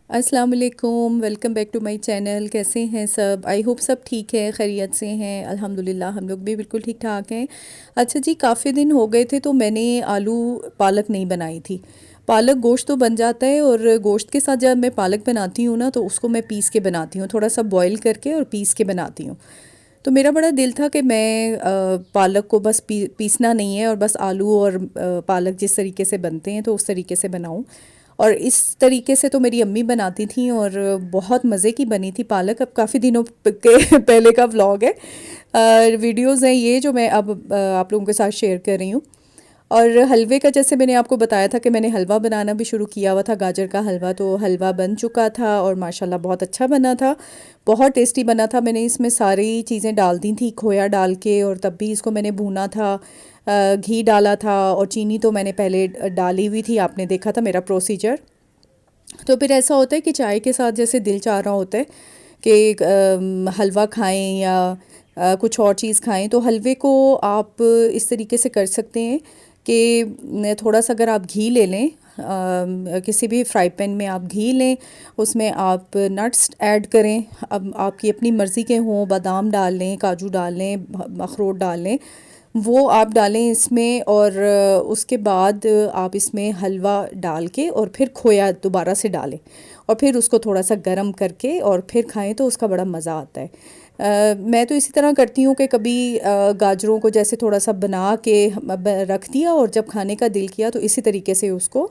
अस्सलाम वालेकुम, welcome back to my channel. कैसे हैं सब? आई होप सब ठीक है, खैरियत से हैं। अल्हम्दुलिल्लाह हम लोग भी बिल्कुल ठीक ठाक हैं। अच्छा जी, काफ़ी दिन हो गए थे तो मैंने आलू पालक नहीं बनाई थी। पालक गोश्त तो बन जाता है, और गोश्त के साथ जब मैं पालक बनाती हूँ ना तो उसको मैं पीस के बनाती हूँ, थोड़ा सा बॉईल करके और पीस के बनाती हूँ। तो मेरा बड़ा दिल था कि मैं पालक को बस पीसना नहीं है, और बस आलू और पालक जिस तरीके से बनते हैं तो उस तरीके से बनाऊं। और इस तरीके से तो मेरी अम्मी बनाती थी, और बहुत मज़े की बनी थी पालक। अब काफ़ी दिनों के पहले का व्लॉग है, वीडियोज़ हैं ये जो मैं अब आप लोगों के साथ शेयर कर रही हूँ। और हलवे का, जैसे मैंने आपको बताया था कि मैंने हलवा बनाना भी शुरू किया हुआ था, गाजर का हलवा। तो हलवा बन चुका था और माशाल्लाह बहुत अच्छा बना था, बहुत टेस्टी बना था। मैंने इसमें सारी चीज़ें डाल दी थी, खोया डाल के, और तब भी इसको मैंने भूना था। घी डाला था, और चीनी तो मैंने पहले डाली हुई थी, आपने देखा था मेरा प्रोसीजर। तो फिर ऐसा होता है कि चाय के साथ जैसे दिल चाह रहा होता है कि हलवा खाएं या कुछ और चीज़ खाएं, तो हलवे को आप इस तरीके से कर सकते हैं कि थोड़ा सा अगर आप घी ले लें, किसी भी फ्राई पैन में आप घी लें, उसमें आप नट्स ऐड करें। अब आपकी अपनी मर्ज़ी के हों, बादाम डाल लें, काजू डाल लें, अखरोट डाल लें, वो आप डालें इसमें। और उसके बाद आप इसमें हलवा डाल के और फिर खोया दोबारा से डालें, और फिर उसको थोड़ा सा गर्म करके और फिर खाएं तो उसका बड़ा मज़ा आता है। मैं तो इसी तरह करती हूँ कि कभी गाजरों को जैसे थोड़ा सा बना के रख दिया, और जब खाने का दिल किया तो इसी तरीके से उसको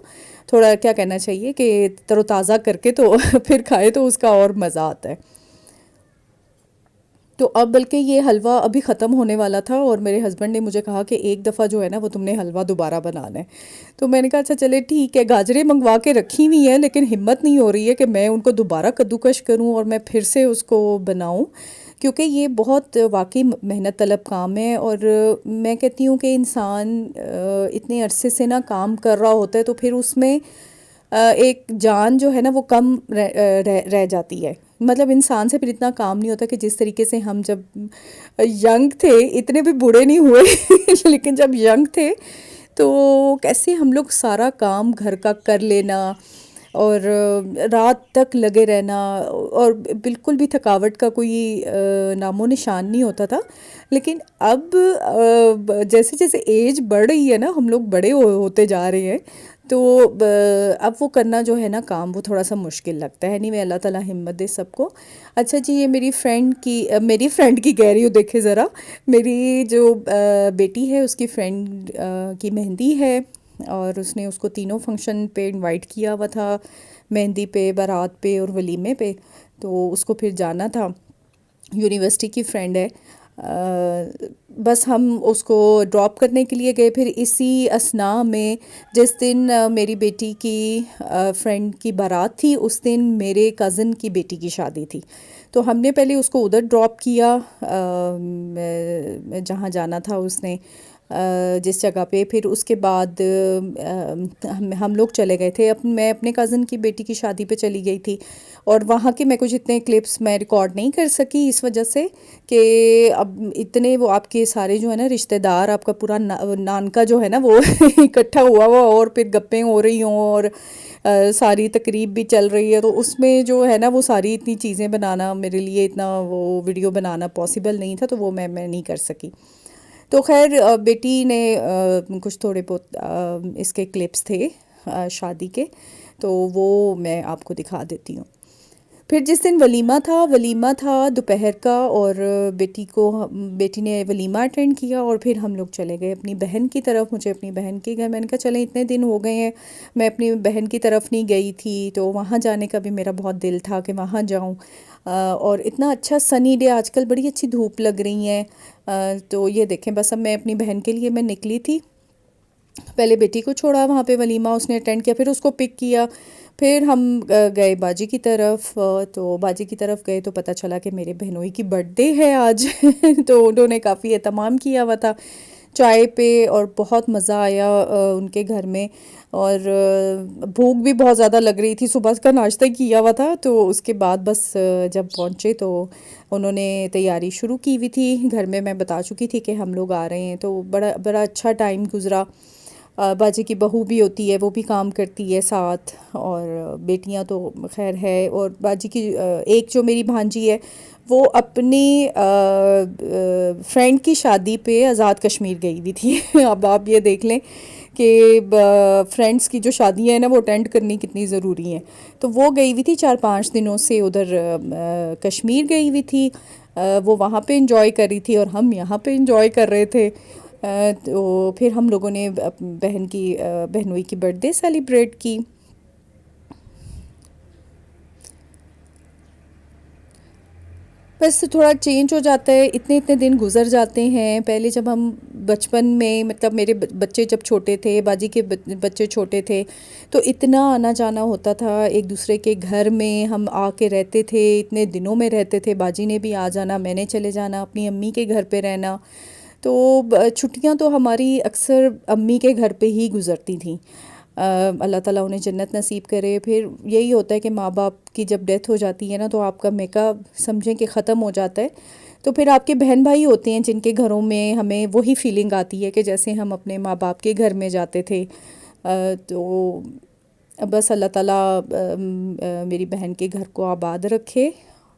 थोड़ा, क्या कहना चाहिए कि तरोताज़ा करके तो फिर खाए तो उसका और मज़ा आता है। तो अब बल्कि ये हलवा अभी ख़त्म होने वाला था, और मेरे हस्बैंड ने मुझे कहा कि एक दफ़ा जो है ना वो तुमने हलवा दोबारा बनाना है। तो मैंने कहा अच्छा चले ठीक है। गाजरें मंगवा के रखी हुई हैं, लेकिन हिम्मत नहीं हो रही है कि मैं उनको दोबारा कद्दूकश करूं और मैं फिर से उसको बनाऊं, क्योंकि ये बहुत वाकई मेहनत तलब काम है। और मैं कहती हूँ कि इंसान इतने अरसे से ना काम कर रहा होता है, तो फिर उसमें एक जान जो है ना वो कम रह जाती है। मतलब इंसान से फिर इतना काम नहीं होता कि जिस तरीके से हम जब यंग थे, इतने भी बूढ़े नहीं हुए लेकिन जब यंग थे तो कैसे हम लोग सारा काम घर का कर लेना, और रात तक लगे रहना, और बिल्कुल भी थकावट का कोई नामो निशान नहीं होता था। लेकिन अब जैसे जैसे एज बढ़ रही है ना, हम लोग बड़े होते जा रहे हैं, तो अब वो करना जो है ना काम, वो थोड़ा सा मुश्किल लगता है। नहीं, मैं अल्लाह ताला हिम्मत दे सबको। अच्छा जी, ये मेरी फ्रेंड की कह रही हूँ, देखे ज़रा, मेरी जो बेटी है उसकी फ्रेंड की मेहंदी है, और उसने उसको तीनों फंक्शन पे इनवाइट किया हुआ था, मेहंदी पे, बारात पे और वलीमे पे। तो उसको फिर जाना था, यूनिवर्सिटी की फ्रेंड है। बस हम उसको ड्रॉप करने के लिए गए। फिर इसी असना में जिस दिन मेरी बेटी की फ्रेंड की बारात थी, उस दिन मेरे कज़न की बेटी की शादी थी। तो हमने पहले उसको उधर ड्रॉप किया, जहाँ जाना था उसने, जिस जगह पे। फिर उसके बाद हम लोग चले गए थे, मैं अपने कज़न की बेटी की शादी पे चली गई थी। और वहाँ के मैं कुछ इतने क्लिप्स मैं रिकॉर्ड नहीं कर सकी, इस वजह से कि अब इतने वो आपके सारे जो है ना रिश्तेदार, आपका पूरा नानका जो है ना वो इकट्ठा हुआ हुआ, और फिर गप्पें हो रही हों, और सारी तकरीब भी चल रही है, तो उसमें जो है ना वो सारी इतनी चीज़ें बनाना मेरे लिए, इतना वो वीडियो बनाना पॉसिबल नहीं था, तो वो मैं नहीं कर सकी। तो खैर बेटी ने कुछ थोड़े बहुत इसके क्लिप्स थे शादी के, तो वो मैं आपको दिखा देती हूँ। फिर जिस दिन वलीमा था दोपहर का, और बेटी ने वलीमा अटेंड किया, और फिर हम लोग चले गए अपनी बहन की तरफ। मुझे अपनी बहन के घर, मैंने कहा चले, इतने दिन हो गए हैं मैं अपनी बहन की तरफ नहीं गई थी, तो वहाँ जाने का भी मेरा बहुत दिल था कि वहाँ जाऊँ। और इतना अच्छा सनी डे, आजकल बड़ी अच्छी धूप लग रही है। तो ये देखें, बस अब मैं अपनी बहन के लिए मैं निकली थी। पहले बेटी को छोड़ा वहाँ पे, वलीमा उसने अटेंड किया, फिर उसको पिक किया। फिर हम गए बाजी की तरफ। तो बाजी की तरफ गए तो पता चला कि मेरे बहनोई की बर्थडे है आज तो उन्होंने काफ़ी एहतमाम किया हुआ था चाय पे, और बहुत मज़ा आया उनके घर में। और भूख भी बहुत ज़्यादा लग रही थी, सुबह का नाश्ता ही किया हुआ था। तो उसके बाद बस जब पहुँचे तो उन्होंने तैयारी शुरू की हुई थी घर में। मैं बता चुकी थी कि हम लोग आ रहे हैं, तो बड़ा बड़ा अच्छा टाइम गुज़रा। बाजी की बहू भी होती है, वो भी काम करती है साथ, और बेटियां तो खैर है। और बाजी की एक जो मेरी भांजी है, वो अपनी फ्रेंड की शादी पे आज़ाद कश्मीर गई हुई थी। अब आप ये देख लें कि फ्रेंड्स की जो शादियां हैं ना, वो अटेंड करनी कितनी ज़रूरी हैं। तो वो गई हुई थी 4-5 दिनों से उधर, कश्मीर गई हुई थी। वो वहाँ पे इंजॉय कर रही थी और हम यहाँ पे इंजॉय कर रहे थे। तो फिर हम लोगों ने बहनोई की बर्थडे सेलिब्रेट की। बस थोड़ा चेंज हो जाता है, इतने इतने दिन गुजर जाते हैं। पहले जब हम बचपन में, मतलब मेरे बच्चे जब छोटे थे, बाजी के बच्चे छोटे थे, तो इतना आना जाना होता था एक दूसरे के घर में। हम आके रहते थे, इतने दिनों में रहते थे। बाजी ने भी आ जाना, मैंने चले जाना, अपनी अम्मी के घर पे रहना। तो छुट्टियां तो हमारी अक्सर अम्मी के घर पे ही गुजरती थी। अल्लाह ताला उन्हें जन्नत नसीब करे। फिर यही होता है कि माँ बाप की जब डेथ हो जाती है ना, तो आपका मेका समझें कि ख़त्म हो जाता है। तो फिर आपके बहन भाई होते हैं जिनके घरों में हमें वही फीलिंग आती है कि जैसे हम अपने माँ बाप के घर में जाते थे। तो बस अल्लाह ताला मेरी बहन के घर को आबाद रखे,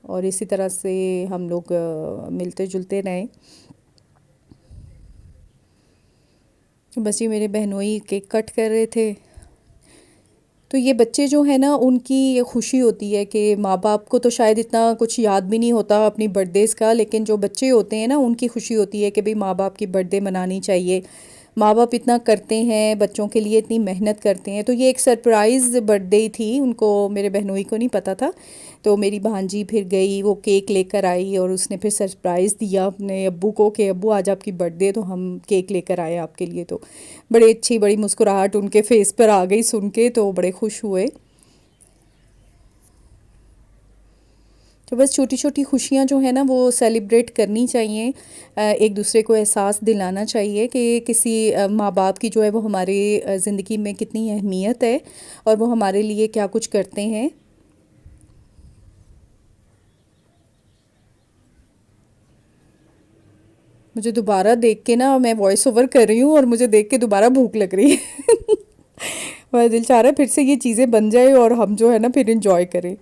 और इसी तरह से हम लोग मिलते जुलते रहें। बस ये मेरे बहनोई केक कट कर रहे थे। तो ये बच्चे जो है ना, उनकी ये खुशी होती है कि माँ बाप को तो शायद इतना कुछ याद भी नहीं होता अपनी बर्थडेज़ का, लेकिन जो बच्चे होते हैं ना, उनकी खुशी होती है कि भाई माँ बाप की बर्थडे मनानी चाहिए। माँ बाप इतना करते हैं बच्चों के लिए, इतनी मेहनत करते हैं। तो ये एक सरप्राइज़ बर्थडे थी, उनको, मेरे बहनोई को नहीं पता था। तो मेरी भांजी फिर गई, वो केक लेकर आई, और उसने फिर सरप्राइज़ दिया अपने अब्बू को कि अब्बू आज आपकी बर्थडे, तो हम केक लेकर आए आपके लिए। तो बड़ी अच्छी, बड़ी मुस्कुराहट उनके फेस पर आ गई सुन के, तो बड़े खुश हुए। तो बस छोटी छोटी खुशियाँ जो है ना, वो सेलिब्रेट करनी चाहिए। एक दूसरे को एहसास दिलाना चाहिए कि किसी माँ बाप की जो है वो हमारे ज़िंदगी में कितनी अहमियत है, और वो हमारे लिए क्या कुछ करते हैं। मुझे दोबारा देख के ना, मैं वॉइस ओवर कर रही हूँ और मुझे देख के दोबारा भूख लग रही है। मेरा दिल चाह रहा है फिर से ये चीज़ें बन जाए और हम जो है ना फिर इंजॉय करें।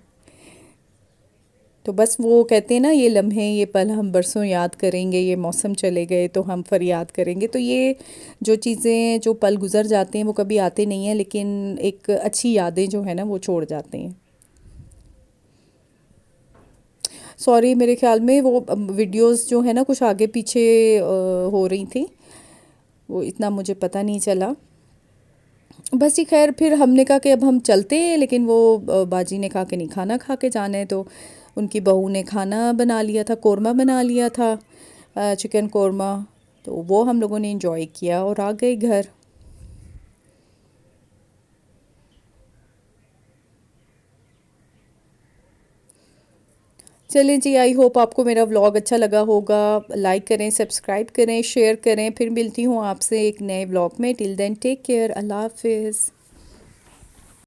तो बस वो कहते हैं ना, ये लम्हे, ये पल हम बरसों याद करेंगे, ये मौसम चले गए तो हम फरियाद करेंगे। तो ये जो चीज़ें, जो पल गुजर जाते हैं, वो कभी आते नहीं हैं, लेकिन एक अच्छी यादें जो है ना, वो छोड़ जाते हैं। सॉरी, मेरे ख्याल में वो वीडियोस जो है ना, कुछ आगे पीछे हो रही थी, वो इतना मुझे पता नहीं चला। बस ही खैर, फिर हमने कहा कि अब हम चलते हैं, लेकिन वो बाजी ने कहा कि नहीं, खाना खा के जाना है। तो उनकी बहू ने खाना बना लिया था, कौरमा बना लिया था, चिकन कौरमा। तो वो हम लोगों ने इंजॉय किया और आ गए घर। चलें जी, आई होप आपको मेरा व्लॉग अच्छा लगा होगा। लाइक करें, सब्सक्राइब करें, शेयर करें। फिर मिलती हूँ आपसे एक नए व्लॉग में। टिल देन टेक केयर, अल्लाह हाफिज़।